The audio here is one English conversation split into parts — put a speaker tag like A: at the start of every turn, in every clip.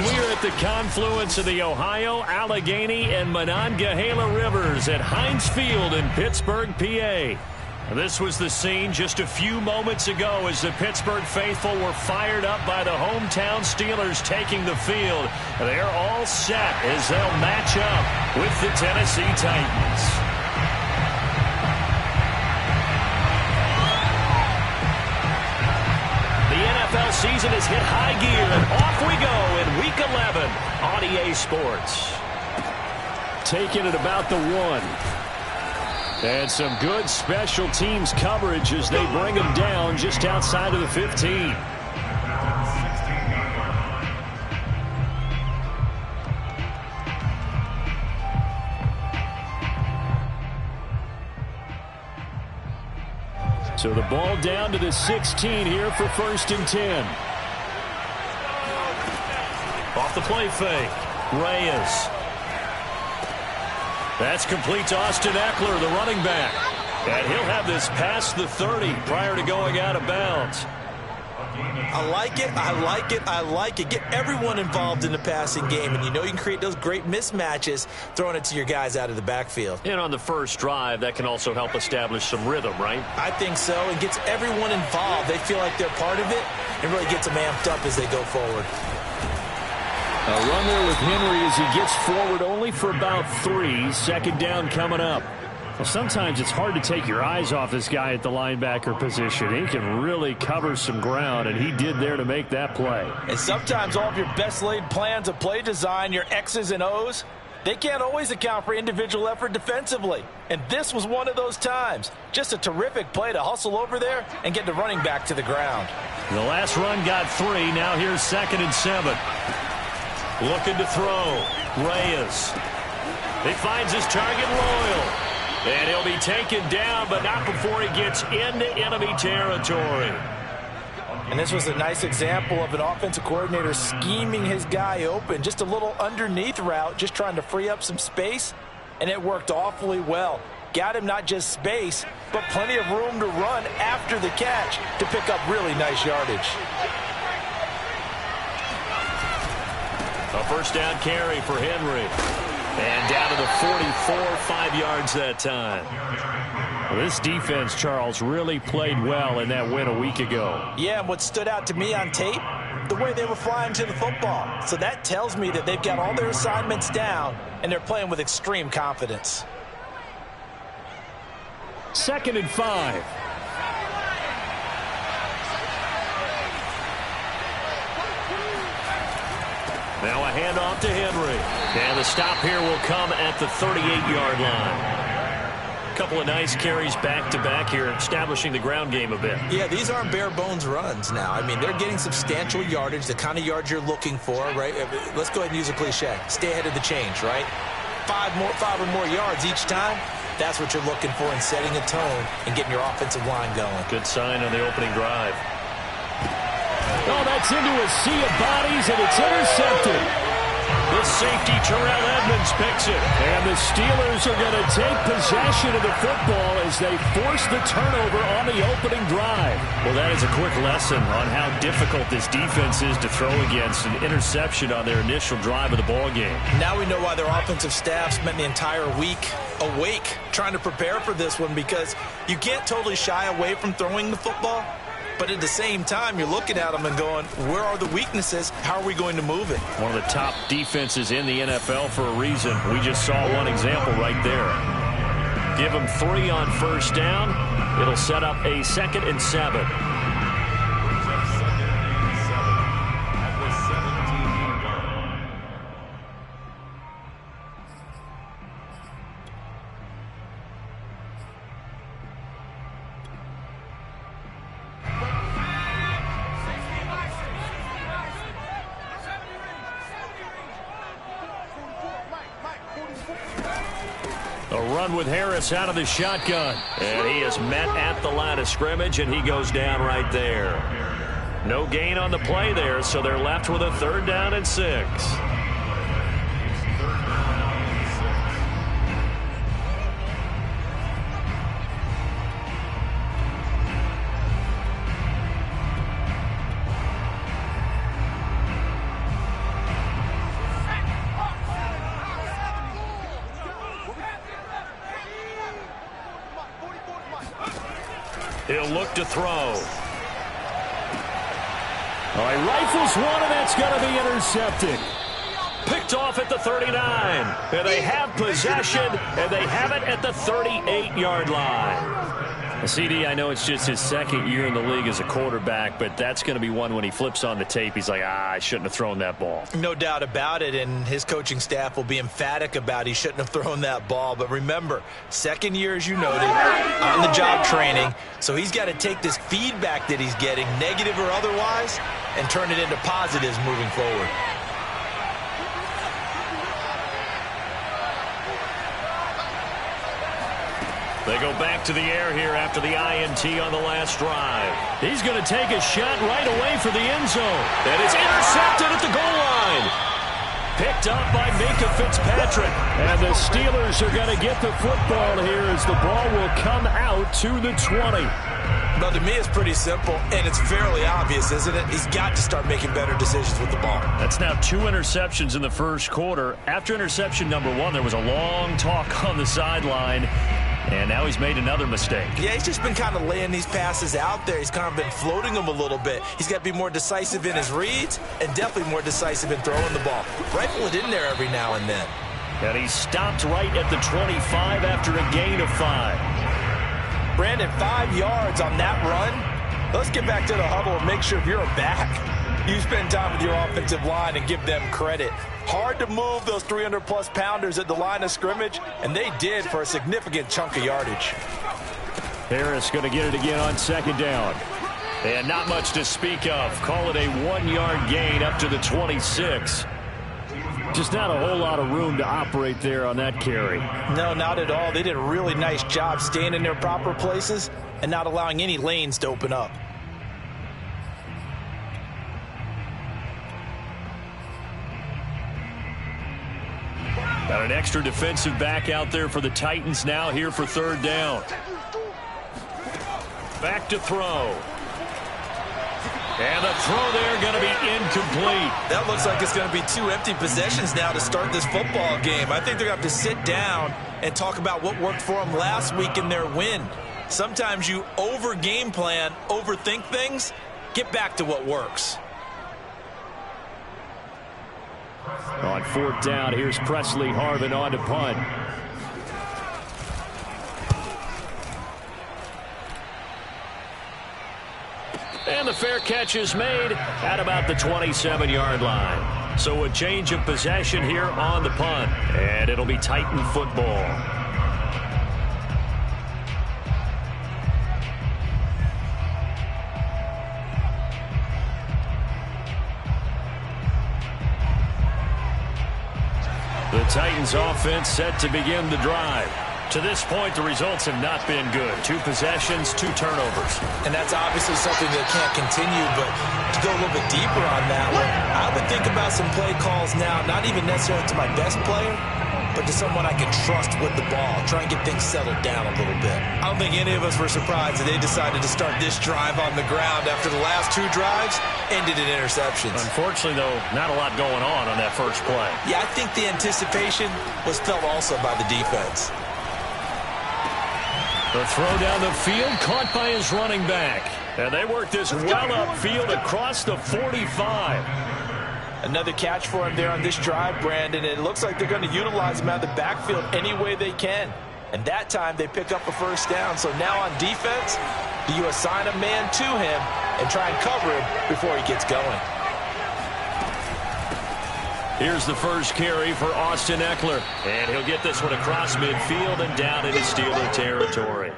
A: We're at the confluence of the Ohio, Allegheny, and Monongahela Rivers at Heinz Field in Pittsburgh, PA. This was the scene just a few moments ago as the Pittsburgh faithful were fired up by the hometown Steelers taking the field. They're all set as they'll match up with the Tennessee Titans. The NFL season has hit high gear, and off we go in Week 11 on EA Sports. Taking it about the 1. And some good special teams coverage as they bring him down just outside of the 15. So the ball down to the 16 here for 1st and 10. Off the play fake. Reyes. That's complete to Austin Eckler, the running back. And he'll have this past the 30 prior to going out of bounds.
B: I like it, I like it, I like it. Get everyone involved in the passing game, and you know you can create those great mismatches throwing it to your guys out of the backfield.
A: And on the first drive, that can also help establish some rhythm, right?
B: I think so. It gets everyone involved. They feel like they're part of it, and really gets them amped up as they go forward.
A: A run there with Henry as he gets forward only for about 3. 2nd down coming up. Well, sometimes it's hard to take your eyes off this guy at the linebacker position. He can really cover some ground, and he did there to make that play.
C: And sometimes all of your best laid plans of play design, your X's and O's, they can't always account for individual effort defensively. And this was one of those times. Just a terrific play to hustle over there and get the running back to the ground.
A: The last run got 3. Now here's 2nd and 7. Looking to throw. Reyes. He finds his target, Royal. And he'll be taken down, but not before he gets into enemy territory.
C: And this was a nice example of an offensive coordinator scheming his guy open. Just a little underneath route, just trying to free up some space, and it worked awfully well. Got him not just space, but plenty of room to run after the catch to pick up really nice yardage.
A: A first down carry for Henry. And down to the 44, 5 yards that time. Well, this defense, Charles, really played well in that win a week ago.
C: Yeah, and what stood out to me on tape, the way they were flying to the football. So that tells me that they've got all their assignments down, and they're playing with extreme confidence.
A: 2nd and 5. Now a handoff to Henry. And the stop here will come at the 38-yard line. A couple of nice carries back-to-back here, establishing the ground game a bit.
B: Yeah, these aren't bare-bones runs now. I mean, they're getting substantial yardage, the kind of yards you're looking for, right? Let's go ahead and use a cliche. Stay ahead of the change, right? 5 or more yards each time. That's what you're looking for in setting a tone and getting your offensive line going.
A: Good sign on the opening drive. Oh, that's into a sea of bodies, and it's intercepted. The safety, Terrell Edmonds, picks it. And the Steelers are going to take possession of the football as they force the turnover on the opening drive. Well, that is a quick lesson on how difficult this defense is to throw against. An interception on their initial drive of the ballgame.
B: Now we know why their offensive staff spent the entire week awake trying to prepare for this one, because you can't totally shy away from throwing the football. But at the same time, you're looking at them and going, where are the weaknesses? How are we going to move it?
A: One of the top defenses in the NFL for a reason. We just saw one example right there. Give them 3 on first down. It'll set up a 2nd and 7. With Harris out of the shotgun, and he is met at the line of scrimmage, and he goes down right there. No gain on the play there, so they're left with a 3rd down and 6. He'll look to throw. All right, rifles one, and that's going to be intercepted. Picked off at the 39. And they have possession, and they have it at the 38-yard line. CD, I know it's just his second year in the league as a quarterback, but that's going to be one when he flips on the tape. He's like, I shouldn't have thrown that ball.
B: No doubt about it, and his coaching staff will be emphatic about he shouldn't have thrown that ball. But remember, second year, as you noted, on-the-job training, so he's got to take this feedback that he's getting, negative or otherwise, and turn it into positives moving forward.
A: They go back to the air here after the INT on the last drive. He's going to take a shot right away for the end zone. And it's intercepted at the goal line. Picked up by Minka Fitzpatrick. And the Steelers are going to get the football here as the ball will come out to the 20.
B: Well, to me, it's pretty simple, and it's fairly obvious, isn't it? He's got to start making better decisions with the ball.
A: That's now 2 interceptions in the first quarter. After interception number 1, there was a long talk on the sideline. And now he's made another mistake.
B: Yeah, he's just been kind of laying these passes out there. He's kind of been floating them a little bit. He's got to be more decisive in his reads and definitely more decisive in throwing the ball. Rifle it in there every now and then.
A: And he stopped right at the 25 after a gain of 5.
C: Brandon, 5 yards on that run. Let's get back to the huddle and make sure if you're a back, you spend time with your offensive line and give them credit. Hard to move those 300-plus pounders at the line of scrimmage, and they did for a significant chunk of yardage.
A: Harris going to get it again on second down. And not much to speak of. Call it a 1-yard gain up to the 26. Just not a whole lot of room to operate there on that carry.
C: No, not at all. They did a really nice job staying in their proper places and not allowing any lanes to open up.
A: Got an extra defensive back out there for the Titans now here for third down. Back to throw. And the throw there going to be incomplete.
B: That looks like it's going to be 2 empty possessions now to start this football game. I think they're going to have to sit down and talk about what worked for them last week in their win. Sometimes you over-game plan, overthink things, get back to what works.
A: On fourth down, here's Presley Harvin on to punt. And the fair catch is made at about the 27-yard line. So a change of possession here on the punt. And it'll be Titan football. The Titans offense set to begin the drive. To this point, the results have not been good. 2 possessions, 2 turnovers.
B: And that's obviously something that can't continue, but to go a little bit deeper on that one, I would think about some play calls now, not even necessarily to my best player, but to someone I can trust with the ball. Try and get things settled down a little bit. I don't think any of us were surprised that they decided to start this drive on the ground after the last 2 drives ended in interceptions.
A: Unfortunately, though, not a lot going on that first play.
B: Yeah, I think the anticipation was felt also by the defense.
A: The throw down the field caught by his running back. And they work this well upfield across the 45.
C: Another catch for him there on this drive, Brandon. It looks like they're going to utilize him out of the backfield any way they can. And that time they pick up a first down. So now on defense, do you assign a man to him and try and cover him before he gets going?
A: Here's the first carry for Austin Eckler. And he'll get this one across midfield and down into Steeler territory.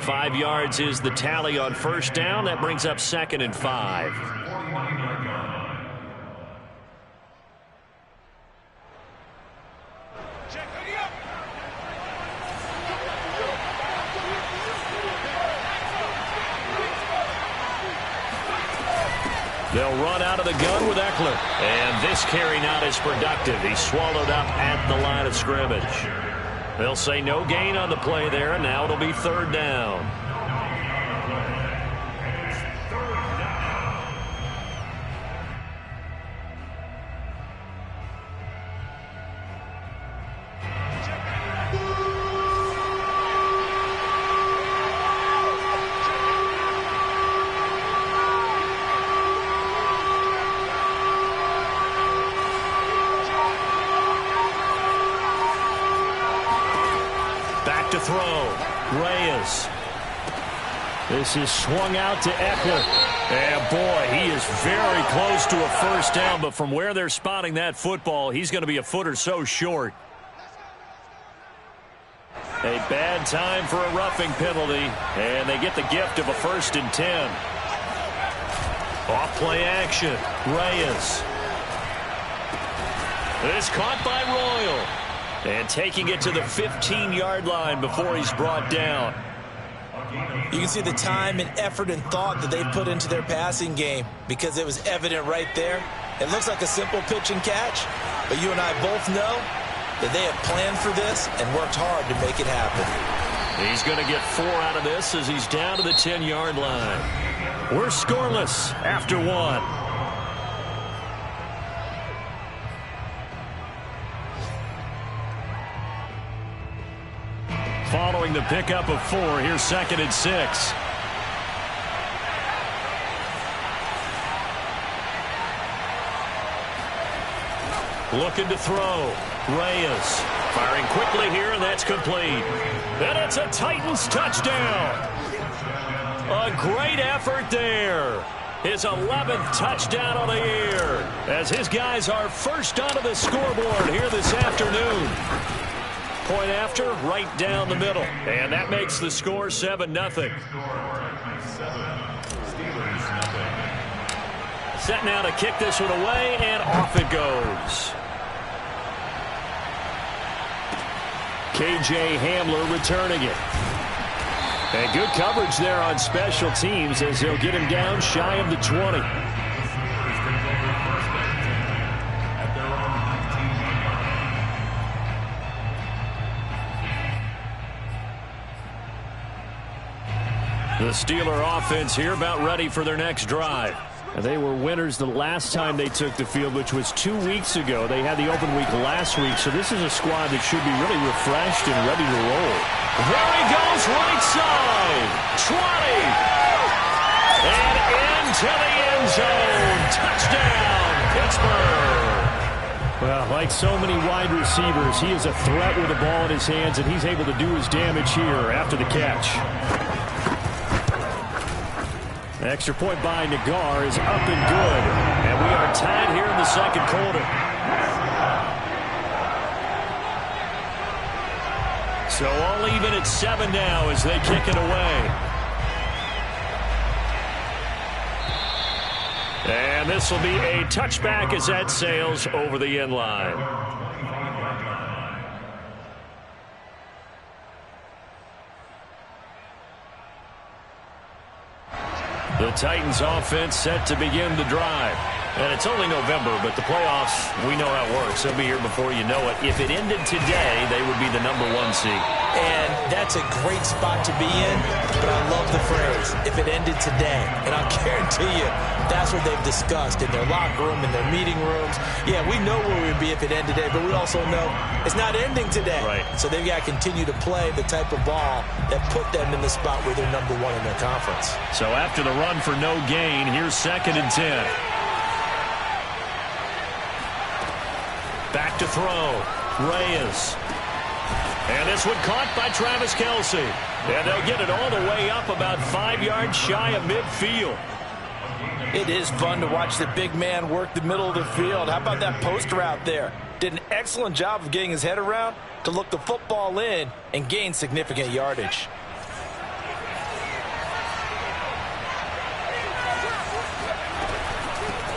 A: 5 yards is the tally on first down. That brings up 2nd and 5. They'll run out of the gun with Eckler. And this carry not as productive. He's swallowed up at the line of scrimmage. They'll say no gain on the play there, and now it'll be third down. throw. Reyes. This is swung out to Eckler. And, boy, he is very close to a first down, but from where they're spotting that football, he's going to be a foot or so short. A bad time for a roughing penalty, and they get the gift of a 1st and 10. Off-play action. Reyes. This caught by Royal. And taking it to the 15-yard line before he's brought down.
B: You can see the time and effort and thought that they put into their passing game because it was evident right there. It looks like a simple pitch and catch, but you and I both know that they have planned for this and worked hard to make it happen.
A: He's going to get 4 out of this as he's down to the 10-yard line. We're scoreless after 1. Following the pickup of 4, here's 2nd and 6. Looking to throw. Reyes firing quickly here, and that's complete. And it's a Titans touchdown. A great effort there. His 11th touchdown on the year as his guys are first onto the scoreboard here this afternoon. Point after, right down the middle. And that makes the score 7-0. Set now to kick this one away, and off it goes. KJ Hamler returning it. And good coverage there on special teams as he'll get him down shy of the 20. The Steeler offense here about ready for their next drive. They were winners the last time they took the field, which was 2 weeks ago. They had the open week last week, so this is a squad that should be really refreshed and ready to roll. There he goes, right side. 20. And into the end zone. Touchdown, Pittsburgh. Well, like so many wide receivers, he is a threat with the ball in his hands, and he's able to do his damage here after the catch. The extra point by Nagar is up and good. And we are tied here in the second quarter. So all even at 7 now as they kick it away. And this will be a touchback as that sails over the end line. The Titans offense set to begin the drive. And it's only November, but the playoffs, we know how it works. They'll be here before you know it. If it ended today, they would be the #1 seed.
B: And that's a great spot to be in, but I love the phrase, if it ended today. And I'll guarantee you, that's what they've discussed in their locker room, in their meeting rooms. Yeah, we know where we'd be if it ended today, but we also know it's not ending today.
A: Right.
B: So they've got to continue to play the type of ball that put them in the spot where they're #1 in their conference.
A: So after the run for no gain, here's 2nd and 10. Back to throw. Reyes. And this one caught by Travis Kelce. And they'll get it all the way up about 5 yards shy of midfield.
C: It is fun to watch the big man work the middle of the field. How about that post route there? Did an excellent job of getting his head around to look the football in and gain significant yardage.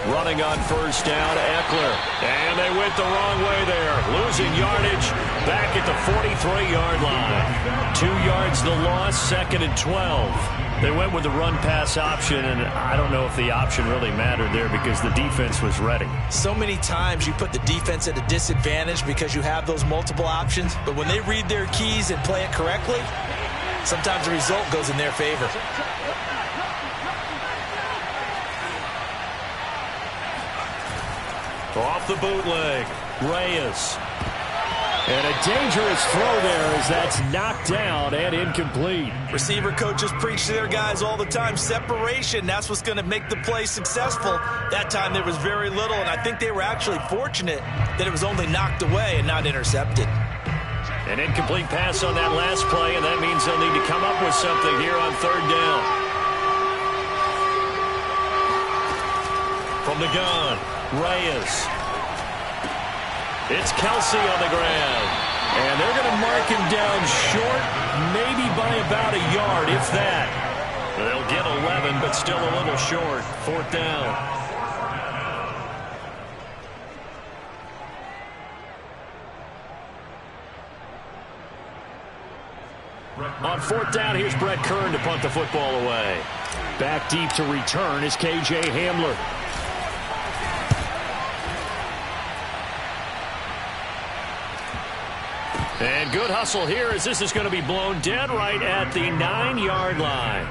A: Running on first down, Eckler. And they went the wrong way there. Losing yardage back at the 43-yard line. 2 yards the loss, 2nd and 12. They went with the run-pass option, and I don't know if the option really mattered there because the defense was ready.
B: So many times you put the defense at a disadvantage because you have those multiple options, but when they read their keys and play it correctly, sometimes the result goes in their favor.
A: Off the bootleg, Reyes. And a dangerous throw there as that's knocked down and incomplete.
B: Receiver coaches preach to their guys all the time. Separation, that's what's going to make the play successful. That time there was very little, and I think they were actually fortunate that it was only knocked away and not intercepted.
A: An incomplete pass on that last play, and that means they'll need to come up with something here on third down. From the gun, Reyes. It's Kelsey on the ground. And they're going to mark him down short, maybe by about a yard, if that. They'll get 11, but still a little short. Fourth down. On fourth down, here's Brett Kern to punt the football away. Back deep to return is K.J. Hamler. And good hustle here as this is going to be blown dead right at the 9-yard line.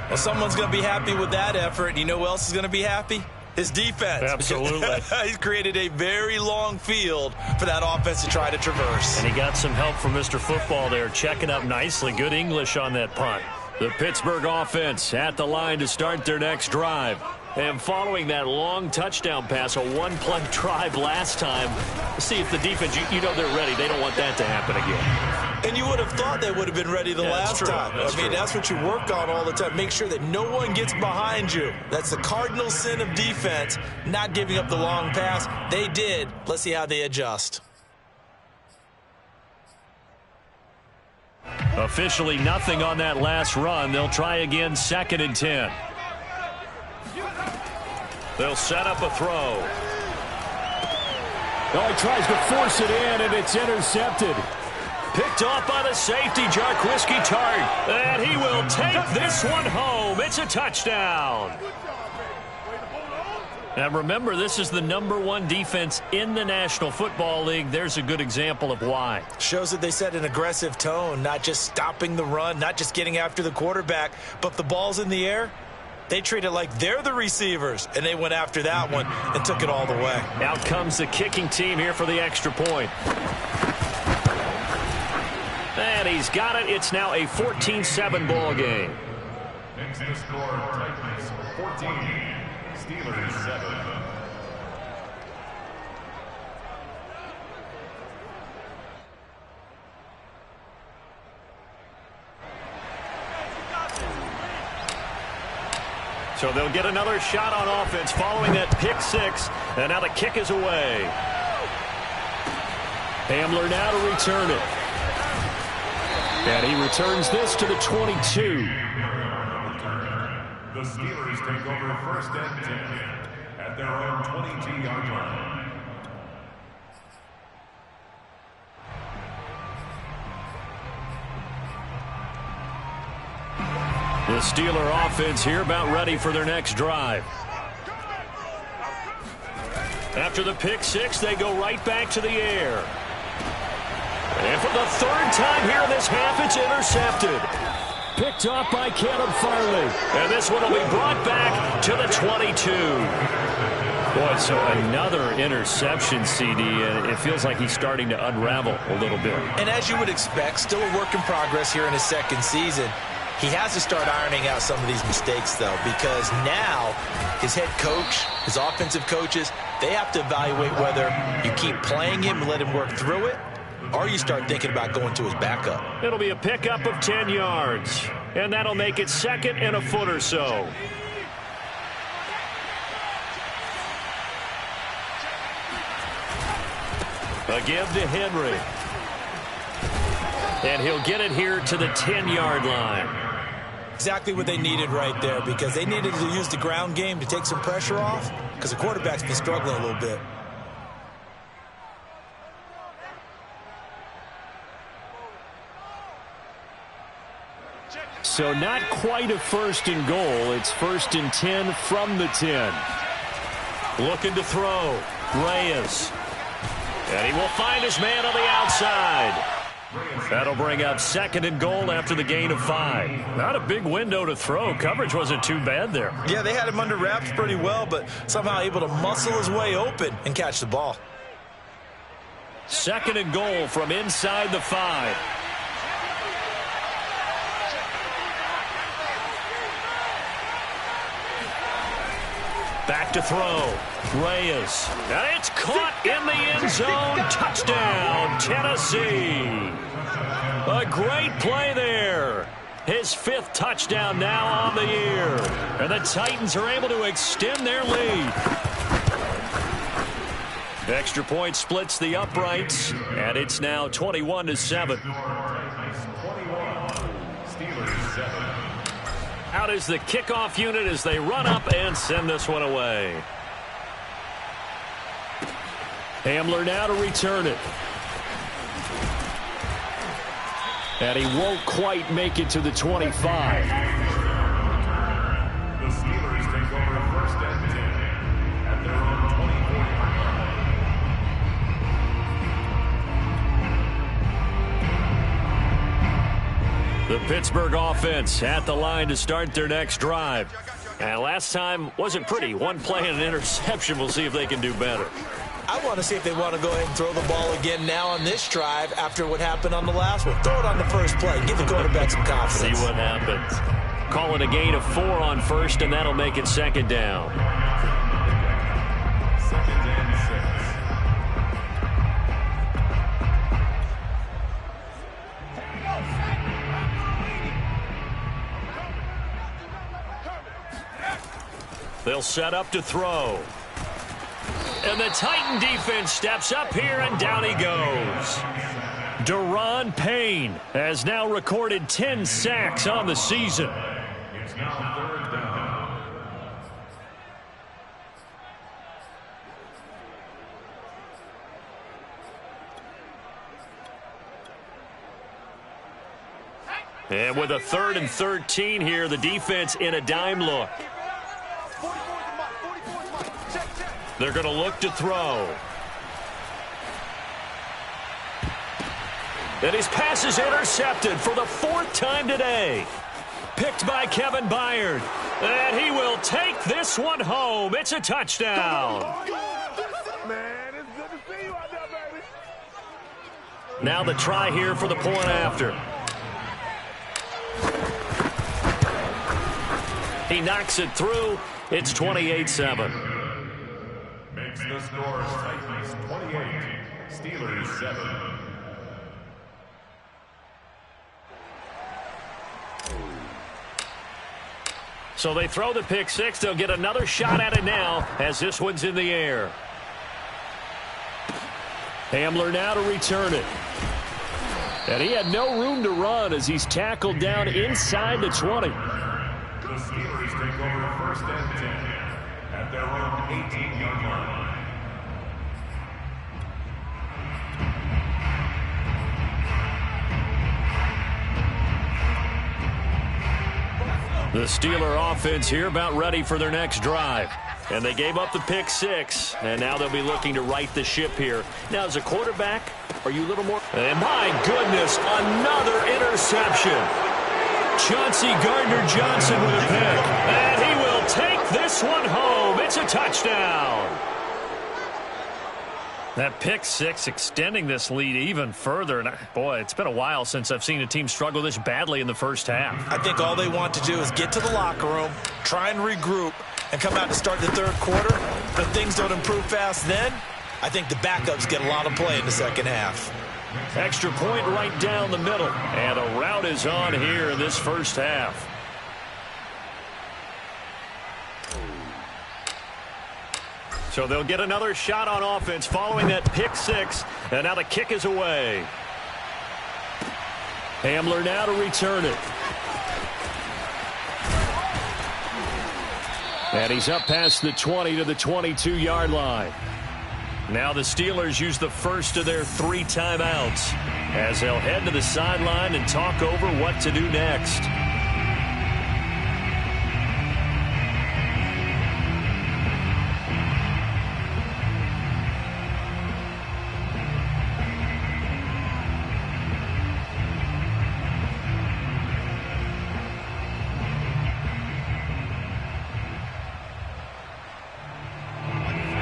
B: Well, someone's going to be happy with that effort. You know who else is going to be happy? His defense.
A: Absolutely.
B: He's created a very long field for that offense to try to traverse.
A: And he got some help from Mr. Football there, checking up nicely. Good English on that punt. The Pittsburgh offense at the line to start their next drive. And following that long touchdown pass, a one-play drive last time, see if the defense, you know they're ready. They don't want that to happen again.
B: And you would have thought they would have been ready the last time. That's what you work on all the time. Make sure that no one gets behind you. That's the cardinal sin of defense, not giving up the long pass. They did. Let's see how they adjust.
A: Officially nothing on that last run. They'll try again, 2nd and 10. They'll set up a throw. Oh, he tries to force it in, and it's intercepted. Picked off by the safety, Jarquiski Tart. And he will take this one home. It's a touchdown. And remember, this is the #1 defense in the National Football League. There's a good example of why.
B: Shows that they set an aggressive tone, not just stopping the run, not just getting after the quarterback, but if the ball's in the air, they treat it like they're the receivers, and they went after that one and took it all the way.
A: Out comes the kicking team here for the extra point. And he's got it. It's now a 14-7 ball game.
D: Next to score, Titans 14, Steelers 7.
A: So they'll get another shot on offense following that pick six. And now the kick is away. Hamler now to return it. And he returns this to the 22.
D: The Steelers take over 1st and 10 at their own 22-yard line.
A: The Steeler offense here about ready for their next drive. After the pick six, they go right back to the air. And for the 3rd time here in this half, it's intercepted. Picked off by Caleb Farley. And this one will be brought back to the 22. Boy, so another interception, CD, and it feels like he's starting to unravel a little bit.
B: And as you would expect, still a work in progress here in his 2nd season. He has to start ironing out some of these mistakes, though, because now his head coach, his offensive coaches, they have to evaluate whether you keep playing him and let him work through it, or you start thinking about going to his backup.
A: It'll be a pickup of 10 yards, and that'll make it 2nd and a foot or so. A give to Henry. And he'll get it here to the 10-yard line.
B: Exactly what they needed right there, because they needed to use the ground game to take some pressure off, because the quarterback's been struggling a little bit.
A: So not quite a 1st and goal. It's 1st and 10 from the 10. Looking to throw. Reyes. And he will find his man on the outside. That'll bring up 2nd and goal after the gain of 5. Not a big window to throw. Coverage wasn't too bad there.
B: Yeah, they had him under wraps pretty well, but somehow able to muscle his way open and catch the ball.
A: 2nd and goal from inside the 5. Back back to throw. Reyes. And it's caught in the end zone. Touchdown, Tennessee. A great play there. His 5th touchdown now on the year. And the Titans are able to extend their lead. Extra point splits the uprights, and it's now 21-7. Out is the kickoff unit as they run up and send this one away. Hamler now to return it. And he won't quite make it to the 25.
D: The Steelers take over 1st and 10 at their own 24.
A: The Pittsburgh offense at the line to start their next drive. And last time wasn't pretty. One play and an interception. We'll see if they can do better.
B: I want to see if they want to go ahead and throw the ball again now on this drive after what happened on the last one. Throw it on the first play. Give the quarterback some confidence.
A: See what happens. Call it a gain of 4 on first, and that'll make it 2nd down.
D: 2nd and
A: 6. They'll set up to throw. And the Titan defense steps up here, and down he goes. Deron Payne has now recorded 10 sacks on the season.
D: It's now 3rd down.
A: And with a 3rd and 13 here, the defense in a dime look. They're going to look to throw. And his pass is intercepted for the 4th time today. Picked by Kevin Byard. And he will take this one home. It's a touchdown.
E: Man, it's good to see you out there, baby.
A: Now the try here for the point after. He knocks it through. It's 28-7.
D: Makes the score Titans 28, Steelers 7.
A: So they throw the pick 6. They'll get another shot at it now as this one's in the air. Hamler now to return it. And he had no room to run as he's tackled down inside the 20.
D: The Steelers take over 1st and 10 at their own 18-yard line.
A: The Steeler offense here about ready for their next drive. And they gave up the pick 6, and now they'll be looking to right the ship here. Now, as a quarterback, are you a little more... And my goodness, another interception. Chauncey Gardner-Johnson with a pick. And he will take this one home. It's a touchdown. That pick 6 extending this lead even further. And boy, it's been a while since I've seen a team struggle this badly in the first half.
B: I think all they want to do is get to the locker room, try and regroup, and come out to start the 3rd quarter. But if things don't improve fast then, I think the backups get a lot of play in the 2nd half.
A: Extra point right down the middle. And a route is on here in this first half. So they'll get another shot on offense following that pick 6. And now the kick is away. Hamler now to return it. And he's up past the 20 to the 22-yard line. Now the Steelers use the first of their 3 timeouts as they'll head to the sideline and talk over what to do next.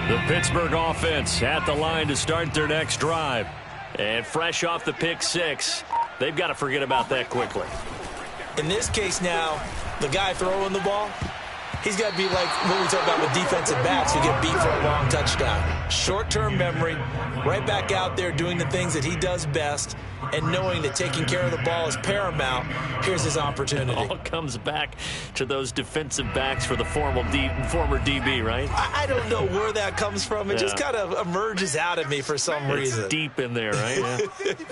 A: The Pittsburgh offense at the line to start their next drive. And fresh off the pick 6, they've got to forget about that quickly.
B: In this case now, the guy throwing the ball, He's got to be like what we talk about with defensive backs who get beat for a long touchdown. Short-term memory, right back out there doing the things that he does best, and knowing that taking care of the ball is paramount. Here's his opportunity.
A: All comes back to those defensive backs for the former DB, right?
B: I don't know where that comes from. It just kind of emerges out of me for some reason.
A: It's deep in there, right? Yeah.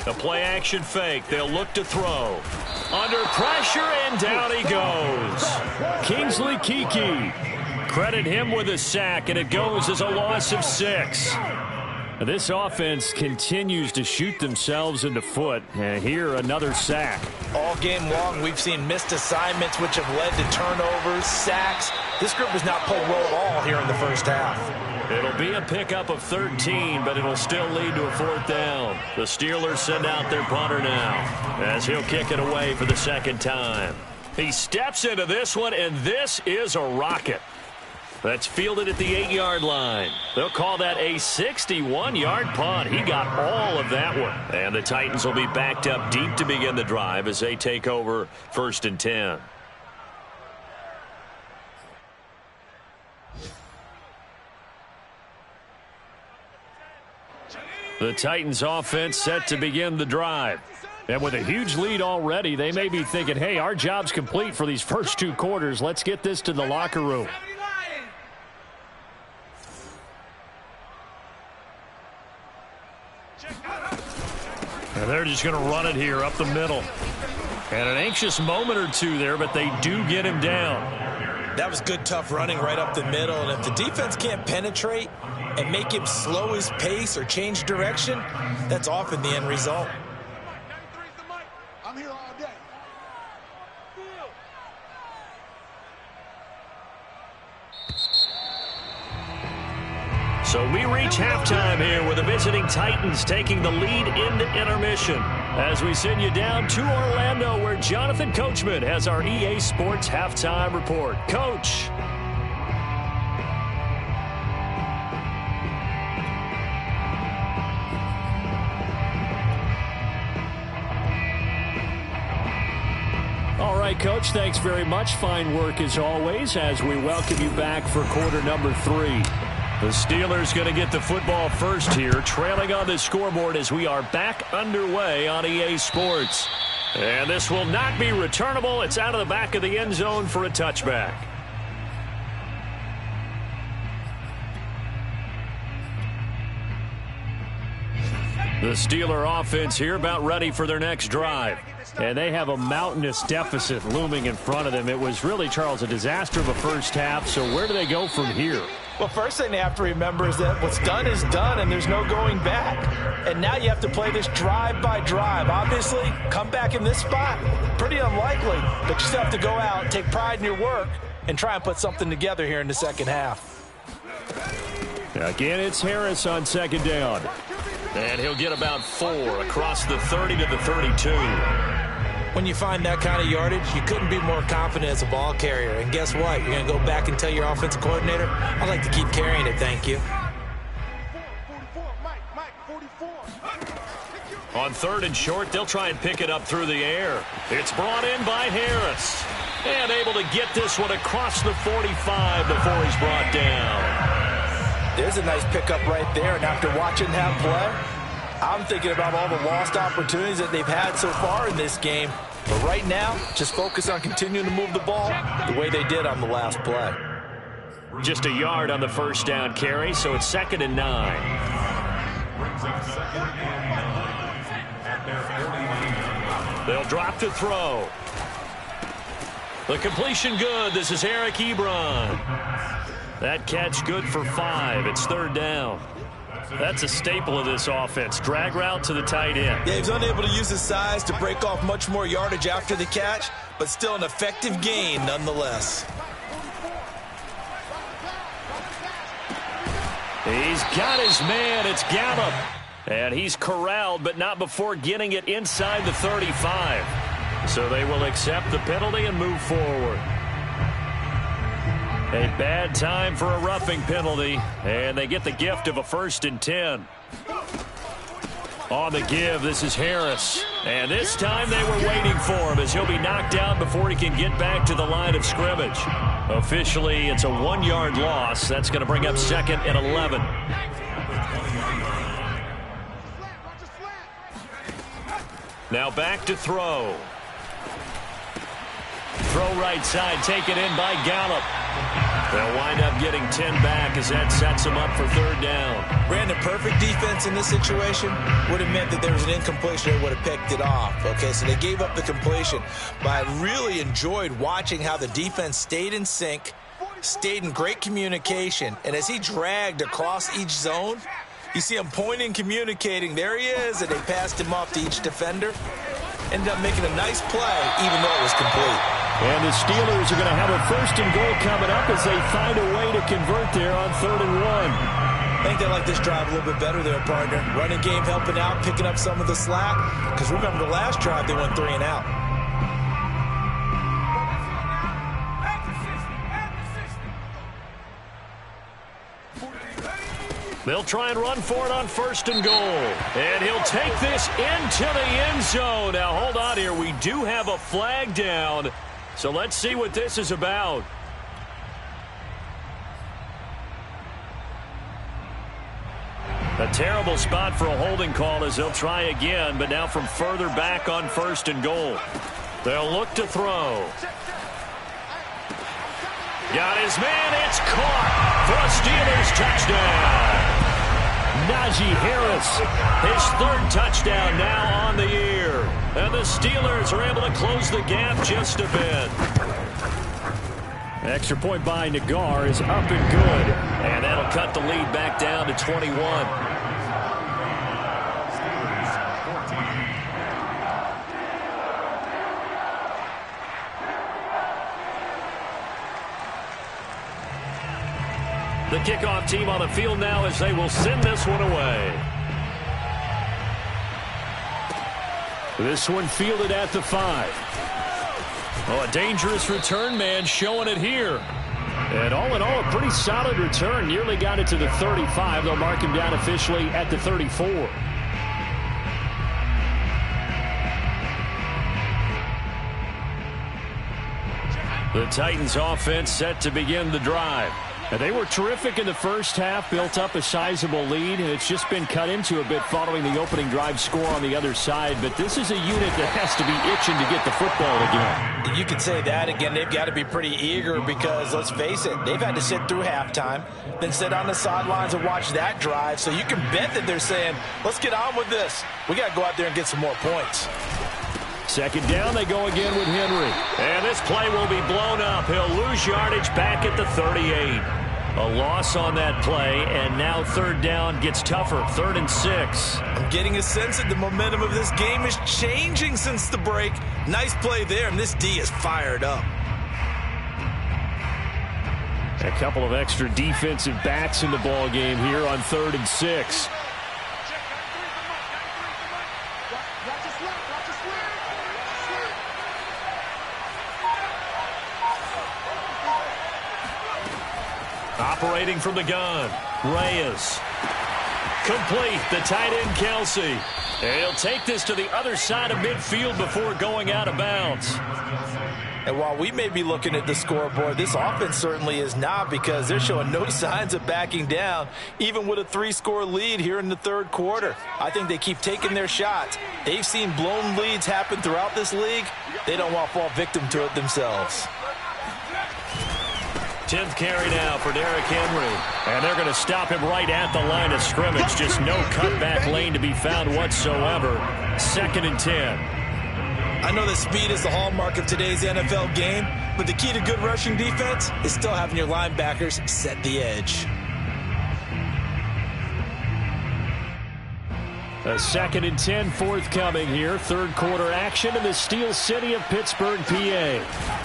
A: A play-action fake. They'll look to throw. Under pressure, and down he goes. Kingsley Kiki. Credit him with a sack, and it goes as a loss of 6. This offense continues to shoot themselves in the foot. And here, another sack.
C: All game long, we've seen missed assignments, which have led to turnovers, sacks. This group has not played well at all here in the first half.
A: It'll be a pickup of 13, but it'll still lead to a 4th down. The Steelers send out their punter now, as he'll kick it away for the second time. He steps into this one, and this is a rocket. That's fielded at the 8-yard line. They'll call that a 61-yard punt. He got all of that one. And the Titans will be backed up deep to begin the drive as they take over 1st and 10. The Titans offense set to begin the drive. And with a huge lead already, they may be thinking, hey, our job's complete for these first 2 quarters. Let's get this to the locker room. And they're just going to run it here up the middle. And an anxious moment or two there, but they do get him down.
B: That was good, tough running right up the middle. And if the defense can't penetrate and make him slow his pace or change direction, that's often the end result.
E: I'm here all day.
A: So we reach halftime here with the visiting Titans taking the lead into intermission. As we send you down to Orlando, where Jonathan Coachman has our EA Sports halftime report. Coach. All right, Coach, thanks very much. Fine work as always as we welcome you back for quarter number 3. The Steelers going to get the football first here, trailing on the scoreboard as we are back underway on EA Sports. And this will not be returnable. It's out of the back of the end zone for a touchback. The Steeler offense here about ready for their next drive. And they have a mountainous deficit looming in front of them. It was really, Charles, a disaster of a first half. So where do they go from here?
C: Well, first thing they have to remember is that what's done is done, and there's no going back. And now you have to play this drive by drive. Obviously, come back in this spot, pretty unlikely. But you still have to go out, take pride in your work, and try and put something together here in the second half.
A: Again, it's Harris on second down. And he'll get about 4 across the 30 to the 32.
B: When you find that kind of yardage, you couldn't be more confident as a ball carrier. And guess what? You're going to go back and tell your offensive coordinator, I'd like to keep carrying it, thank you.
A: On 3rd and short, they'll try and pick it up through the air. It's brought in by Harris. And able to get this one across the 45 before he's brought down.
C: There's a nice pickup right there. And after watching that play, I'm thinking about all the lost opportunities that they've had so far in this game. But right now, just focus on continuing to move the ball the way they did on the last play.
A: Just a yard on the first down carry, so it's 2nd and 9. They'll drop to throw. The completion good. This is Eric Ebron. That catch good for 5. It's 3rd down. That's a staple of this offense. Drag route to the tight end.
B: Yeah, he was unable to use his size to break off much more yardage after the catch, but still an effective gain nonetheless.
A: He's got his man. It's Gallup. And he's corralled, but not before getting it inside the 35. So they will accept the penalty and move forward. A bad time for a roughing penalty, and they get the gift of a 1st and 10. On the give, this is Harris. And this time they were waiting for him as he'll be knocked down before he can get back to the line of scrimmage. Officially, it's a 1-yard loss. That's going to bring up 2nd and 11. Now back to throw. Throw right side, taken in by Gallup. They'll wind up getting 10 back as that sets him up for 3rd down.
B: Brandon, perfect defense in this situation would have meant that there was an incompletion and would have picked it off. Okay, so they gave up the completion. But I really enjoyed watching how the defense stayed in sync, stayed in great communication, and as he dragged across each zone, you see him pointing, communicating. There he is, and they passed him off to each defender. Ended up making a nice play, even though it was complete.
A: And the Steelers are going to have a 1st and goal coming up as they find a way to convert there on 3rd and 1.
B: I think they like this drive a little bit better there, partner. Running game helping out, picking up some of the slack. Because remember the last drive, they went 3 and out.
A: They'll try and run for it on 1st and goal. And he'll take this into the end zone. Now, hold on here. We do have a flag down. So let's see what this is about. A terrible spot for a holding call as they'll try again, but now from further back on 1st and goal. They'll look to throw. Got his man. It's caught for a Steelers touchdown. Najee Harris, his 3rd touchdown now on the year. And the Steelers are able to close the gap just a bit. Extra point by Nagar is up and good. And that'll cut the lead back down to 21. The kickoff team on the field now as they will send this one away. This one fielded at the 5. Oh, a dangerous return man showing it here. And all in all, a pretty solid return. Nearly got it to the 35. They'll mark him down officially at the 34. The Titans offense set to begin the drive. And they were terrific in the first half, built up a sizable lead, and it's just been cut into a bit following the opening drive score on the other side. But this is a unit that has to be itching to get the football again.
C: You could say that again. They've got to be pretty eager because, let's face it, they've had to sit through halftime, then sit on the sidelines and watch that drive. So you can bet that they're saying, let's get on with this. We got to go out there and get some more points.
A: 2nd down, they go again with Henry. And this play will be blown up. He'll lose yardage back at the 38. A loss on that play, and now 3rd down gets tougher. 3rd and 6.
B: I'm getting a sense that the momentum of this game is changing since the break. Nice play there, and this D is fired up.
A: A couple of extra defensive backs in the ball game here on 3rd and 6. Operating from the gun, Reyes. Complete, the tight end, Kelsey. And he'll take this to the other side of midfield before going out of bounds.
C: And while we may be looking at the scoreboard, this offense certainly is not, because they're showing no signs of backing down, even with a 3-score lead here in the 3rd quarter. I think they keep taking their shots. They've seen blown leads happen throughout this league. They don't want to fall victim to it themselves.
A: 10th carry now for Derrick Henry. And they're going to stop him right at the line of scrimmage. Just no cutback lane to be found whatsoever. 2nd and 10.
B: I know that speed is the hallmark of today's NFL game, but the key to good rushing defense is still having your linebackers set the edge.
A: A 2nd and 10 forthcoming here. 3rd quarter action in the Steel City of Pittsburgh, PA.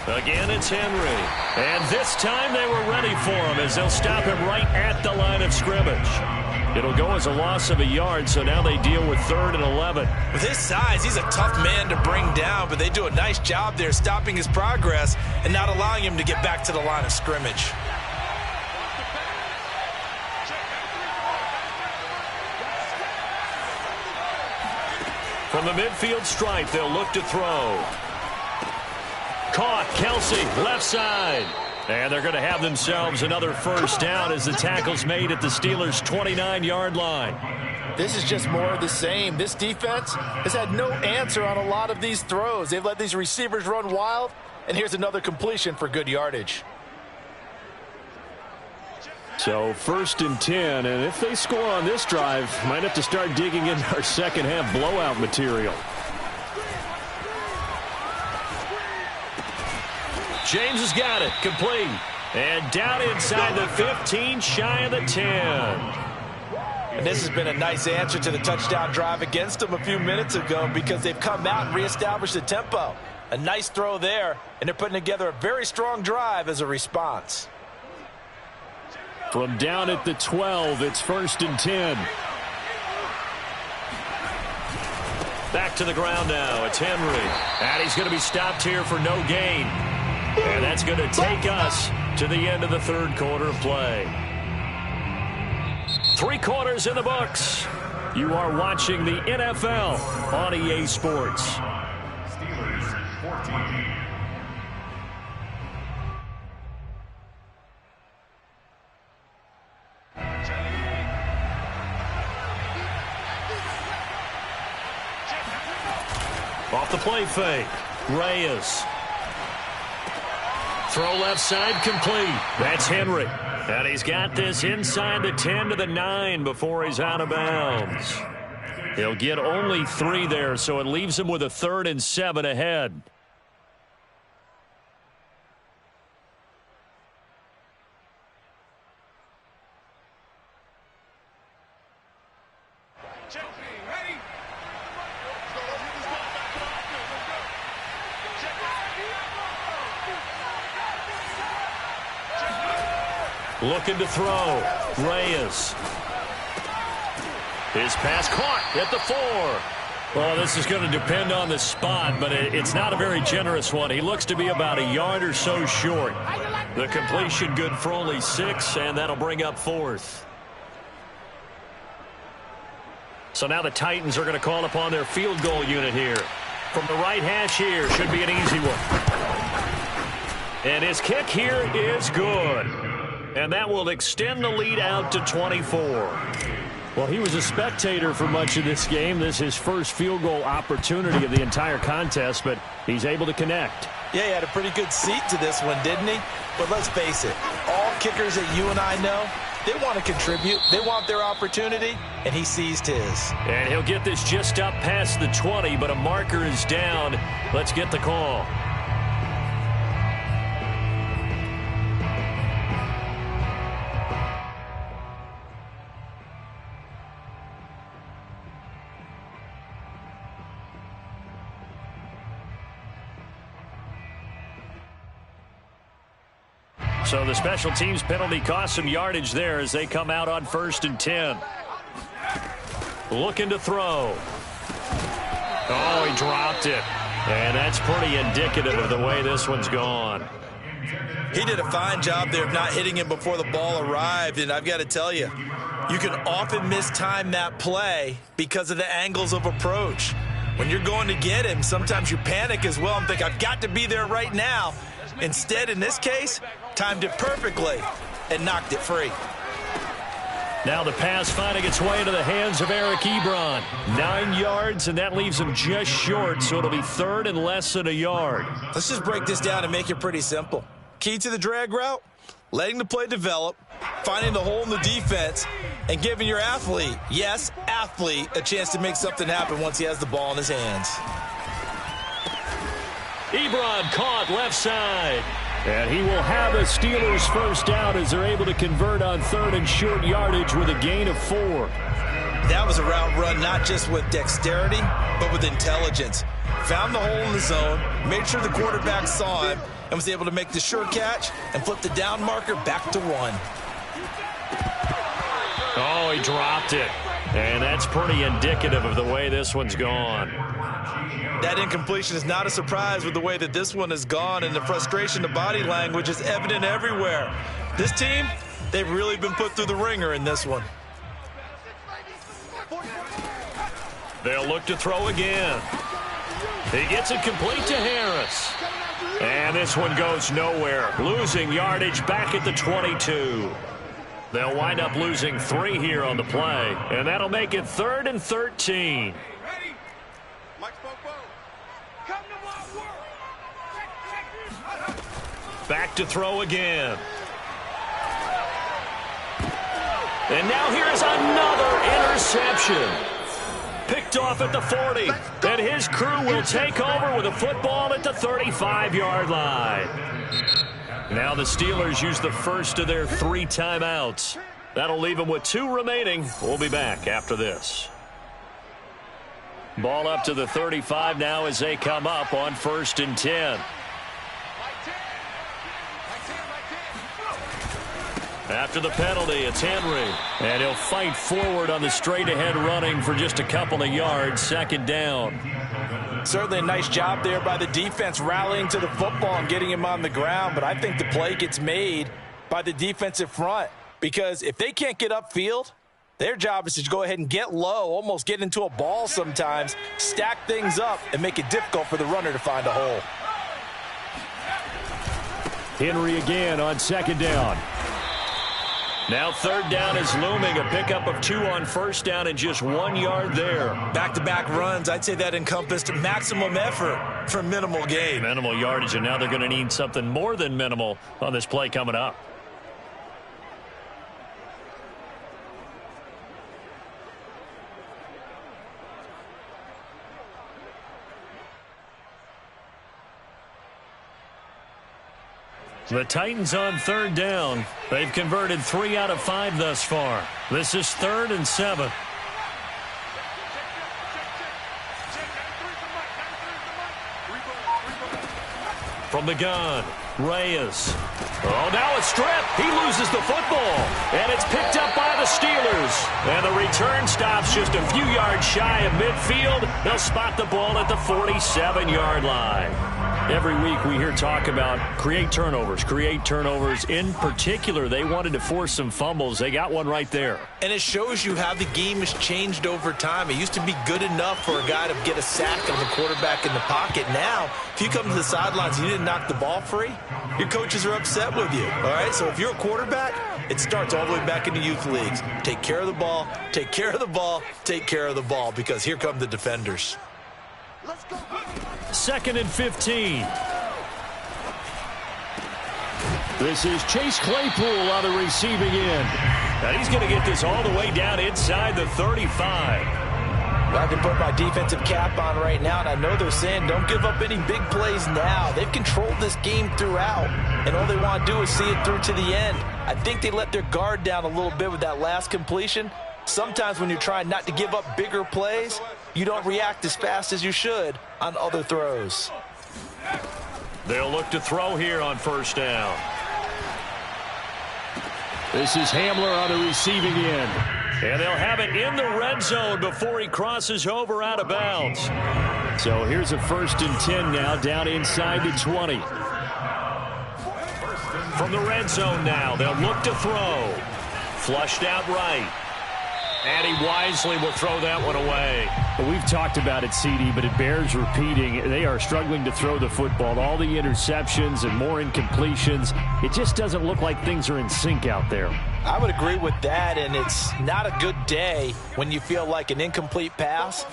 A: Again, it's Henry. And this time they were ready for him as they'll stop him right at the line of scrimmage. It'll go as a loss of a yard, so now they deal with 3rd and 11.
B: With his size, he's a tough man to bring down, but they do a nice job there stopping his progress and not allowing him to get back to the line of scrimmage.
A: From the midfield stripe, they'll look to throw. Caught, Kelsey, left side. And they're going to have themselves another first down as the tackle's made at the Steelers' 29-yard line.
C: This is just more of the same. This defense has had no answer on a lot of these throws. They've let these receivers run wild, and here's another completion for good yardage.
A: So 1st and 10, and if they score on this drive, might have to start digging in our second half blowout material. James has got it, complete. And down inside the 15, shy of the 10.
C: And this has been a nice answer to the touchdown drive against them a few minutes ago because they've come out and reestablished the tempo. A nice throw there, and they're putting together a very strong drive as a response.
A: From down at the 12, it's 1st and 10. Back to the ground now. It's Henry. And he's going to be stopped here for no gain. And that's going to take us to the end of the 3rd quarter of play. 3 quarters in the books. You are watching the NFL on EA Sports.
D: Steelers 14.
A: Off the play fake. Reyes. Throw left side complete. That's Henry. And he's got this inside the 10 to the 9 before he's out of bounds. He'll get only 3 there, so it leaves him with a 3rd and 7 ahead. Looking to throw. Reyes. His pass caught at the 4. Well, this is going to depend on the spot, but it's not a very generous one. He looks to be about a yard or so short. The completion good for only 6, and that'll bring up 4th. So now the Titans are going to call upon their field goal unit here. From the right hash here, should be an easy one. And his kick here is good. And that will extend the lead out to 24. Well, he was a spectator for much of this game. This is his first field goal opportunity of the entire contest, but he's able to connect.
C: Yeah, he had a pretty good seat to this one, didn't he? But let's face it, all kickers that you and I know, they want to contribute. They want their opportunity, and he seized his.
A: And he'll get this just up past the 20, but a marker is down. Let's get the call. So the special teams penalty cost some yardage there as they come out on 1st and 10. Looking to throw. Oh, he dropped it. And that's pretty indicative of the way this one's gone.
C: He did a fine job there of not hitting him before the ball arrived, and I've got to tell you, you can often mistime that play because of the angles of approach. When you're going to get him, sometimes you panic as well and think, I've got to be there right now. Instead, in this case, timed it perfectly and knocked it free.
A: Now the pass finding its way into the hands of Eric Ebron. 9 yards, and that leaves him just short, so it'll be 3rd and less than a yard.
C: Let's just break this down and make it pretty simple. Key to the drag route, letting the play develop, finding the hole in the defense, and giving your athlete, yes, athlete, a chance to make something happen once he has the ball in his hands.
A: Ebron caught left side. And he will have the Steelers first down as they're able to convert on 3rd and short yardage with a gain of 4.
C: That was a route run not just with dexterity, but with intelligence. Found the hole in the zone, made sure the quarterback saw him, and was able to make the sure catch and flip the down marker back to 1.
A: Oh, he dropped it. And that's pretty indicative of the way this one's gone.
C: That incompletion is not a surprise with the way that this one has gone, and the frustration, the body language is evident everywhere. This team, they've really been put through the ringer in this one.
A: They'll look to throw again. He gets it complete to Harris. And this one goes nowhere. Losing yardage back at the 22. They'll wind up losing 3 here on the play. And that'll make it 3rd and 13. Back to throw again. And now here's another interception. Picked off at the 40. And his crew will take over with a football at the 35-yard line. Now the Steelers use the first of their 3 timeouts. That'll leave them with 2 remaining. We'll be back after this. Ball up to the 35 now as they come up on 1st and 10. After the penalty, it's Henry. And he'll fight forward on the straight-ahead running for just a couple of yards. 2nd down.
C: Certainly a nice job there by the defense rallying to the football and getting him on the ground. But I think the play gets made by the defensive front. Because if they can't get upfield, their job is to go ahead and get low, almost get into a ball sometimes, stack things up, and make it difficult for the runner to find a hole.
A: Henry again on 2nd down. Now 3rd down is looming. A pickup of 2 on 1st down and just 1 yard there.
B: Back-to-back runs, I'd say that encompassed maximum effort for minimal gain.
A: Minimal yardage, and now they're going to need something more than minimal on this play coming up. The Titans on 3rd down. They've converted 3 out of 5 thus far. This is 3rd and 7. From the gun, Reyes. Oh, now a strip. He loses the football. And it's picked up by the Steelers. And the return stops just a few yards shy of midfield. They'll spot the ball at the 47-yard line. Every week we hear talk about create turnovers. In particular, they wanted to force some fumbles. They got one right there.
B: And it shows you how the game has changed over time. It used to be good enough for a guy to get a sack of the quarterback in the pocket. Now, if you come to the sidelines and you didn't knock the ball free, your coaches are upset with you. All right, so if you're a quarterback, it starts all the way back in the youth leagues. Take care of the ball, take care of the ball, take care of the ball, because here come the defenders.
E: Let's go.
A: 2nd and 15. This is Chase Claypool on the receiving end. And he's going to get this all the way down inside the 35.
C: I can put my defensive cap on right now, and I know they're saying don't give up any big plays now. They've controlled this game throughout, and all they want to do is see it through to the end. I think they let their guard down a little bit with that last completion. Sometimes when you're trying not to give up bigger plays, you don't react as fast as you should on other throws.
A: They'll look to throw here on 1st down. This is Hamler on the receiving end. And they'll have it in the red zone before he crosses over out of bounds. So here's a 1st and 10 now, down inside the 20. From the red zone now, they'll look to throw. Flushed out right. And he wisely will throw that one away.
F: Well, we've talked about it, CD, but it bears repeating. They are struggling to throw the football. All the interceptions and more incompletions. It just doesn't look like things are in sync out there.
C: I would agree with that, and it's not a good day when you feel like an incomplete pass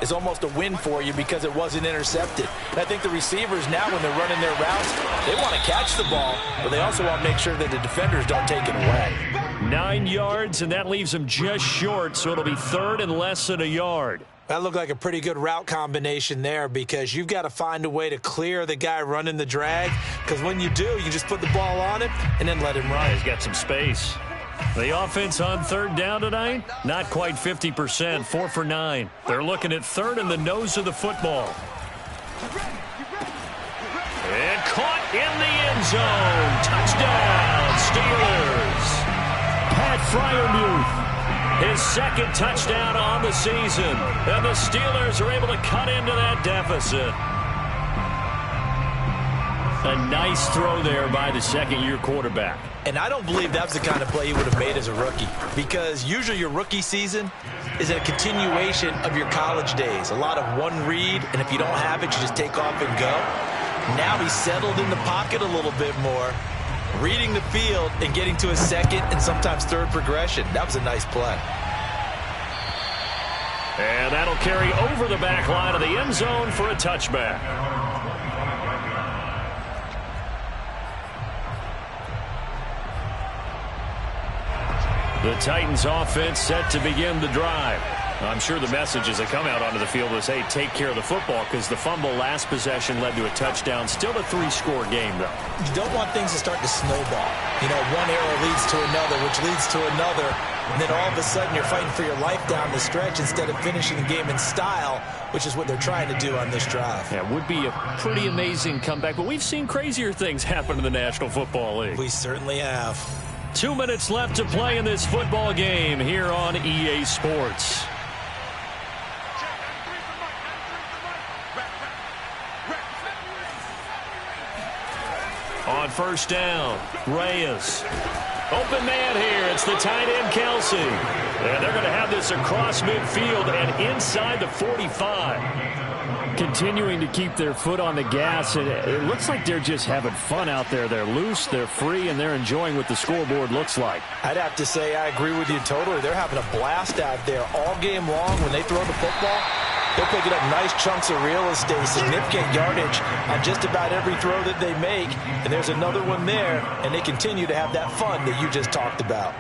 C: is almost a win for you because it wasn't intercepted. And I think the receivers now, when they're running their routes, they want to catch the ball, but they also want to make sure that the defenders don't take it away.
A: 9 yards, and that leaves them just short, so it'll be 3rd and less than a yard.
B: That looked like a pretty good route combination there, because you've got to find a way to clear the guy running the drag, because when you do, you just put the ball on him and then let him run.
A: He's got some space. The offense on 3rd down tonight, not quite 50%, 4 for 9. They're looking at 3rd in the nose of the football. And caught in the end zone. Touchdown, Steelers. Pat Freiermuth, his 2nd touchdown on the season. And the Steelers are able to cut into that deficit.
F: A nice throw there by the second-year quarterback.
B: And I don't believe that's the kind of play he would have made as a rookie, because usually your rookie season is a continuation of your college days. A lot of one read, and if you don't have it, you just take off and go. Now he's settled in the pocket a little bit more, reading the field and getting to his second and sometimes third progression. That was a nice play.
F: And that'll carry over the back line of the end zone for a touchback. The Titans offense set to begin the drive. I'm sure the message as they come out onto the field was, hey, take care of the football, because the fumble last possession led to a touchdown. Still a 3-score game, though.
B: You don't want things to start to snowball. You know, one error leads to another, which leads to another. And then all of a sudden you're fighting for your life down the stretch instead of finishing the game in style, which is what they're trying to do on this drive.
F: Yeah, it would be a pretty amazing comeback, but we've seen crazier things happen in the National Football League.
B: We certainly have.
F: 2 minutes left to play in this football game here on EA Sports. On first down, Reyes. Open man here. It's the tight end, Kelsey. And they're going to have this across midfield and inside the 45. Continuing to keep their foot on the gas. It looks like they're just having fun out there. They're loose, they're free, and they're enjoying what the scoreboard looks like.
C: I'd have to say I agree with you totally. They're having a blast out there all game long. When they throw the football, they're picking up nice chunks of real estate, significant yardage on just about every throw that they make. And there's another one there, and they continue to have that fun that you just talked about.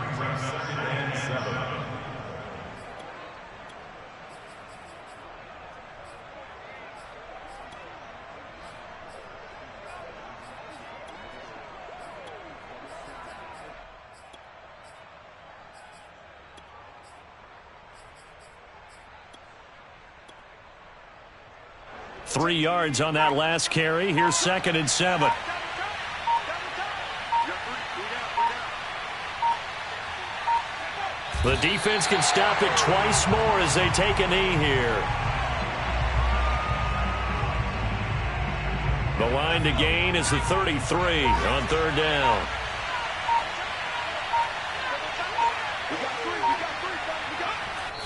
F: Three yards on that last carry. Here's 2nd and 7. The defense can stop it twice more as they take a knee here. The line to gain is the 33 on 3rd down.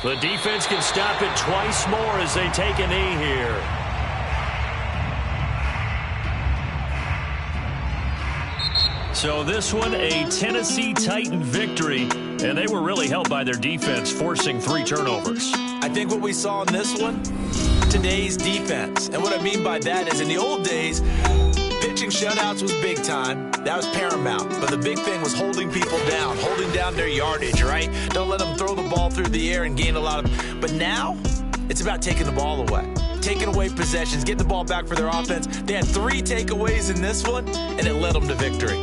F: The defense can stop it twice more as they take a knee here. So this one, a Tennessee Titan victory, and they were really helped by their defense, forcing 3 turnovers.
B: I think what we saw in this one, today's defense. And what I mean by that is in the old days, pitching shutouts was big time. That was paramount. But the big thing was holding people down, holding down their yardage, right? Don't let them throw the ball through the air and gain a lot of... But now, it's about taking the ball away. Taking away possessions, getting the ball back for their offense. They had 3 takeaways in this one, and it led them to victory.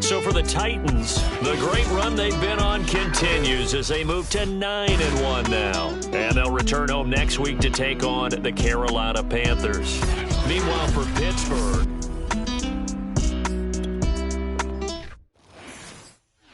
F: So for the Titans, the great run they've been on continues as they move to 9-1 now. And they'll return home next week to take on the Carolina Panthers. Meanwhile, for Pittsburgh,